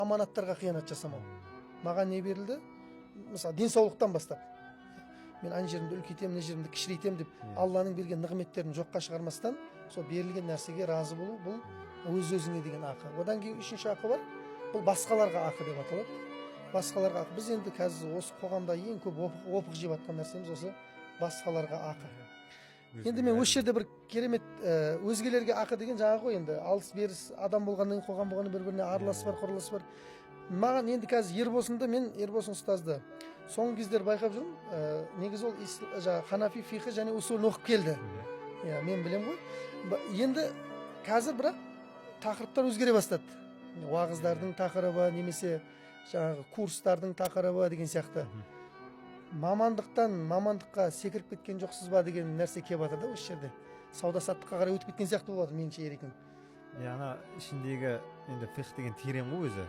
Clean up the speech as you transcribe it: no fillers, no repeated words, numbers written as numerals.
аманаттарға қиянат жасамау. Маған не берілді? Мысалы, денсаулықтан бастап. Мен ана жерімді үлкейтемін, мына жерімді кішірейтемін деп, Алланың берген нығметтерін жоққа шығармастан, сол берілген нәрсеге разы болу, бұл өз-өзіңе деген ақы. Одан кейін үшінші ақы бар, бұл басқаларға ақы деп аталады. Басқаларға ақы. Біз енді қазір осы қоғамда ең көп опық жеп жатқан нәрсеміз осы басқаларға ақы. Енді мен осы жерде бір керемет өзгелерге ақы деген жаңағы ғой, енді алыс беріс адам болғаннан қоғам болғаннан бір-біріне араласы бар, құрылысы бар. Маған енді қазір Ербосынды, мен Ербосын ұстазды соңғы кездері байқап жүрмін. Негізі ол жаңағы Ханафи фиқы және усулын оқып келді. Мен білем ғой. Енді қазір бірақ тақырыптар өзгере бастады. Уағыздардың тақырыбы немесе жаңағы курстардың тақырыбы деген сияқты. Мамандықтан мамандыққа секіріп кеткен жоқсыз ба деген нәрсе келіп жатыр да осы жерде. Сауда-саттыққа қарай өтіп кеткен сияқты болады меніңше, Ерекең. Ана ішіндегі енді фиқ деген терең ғой өзі.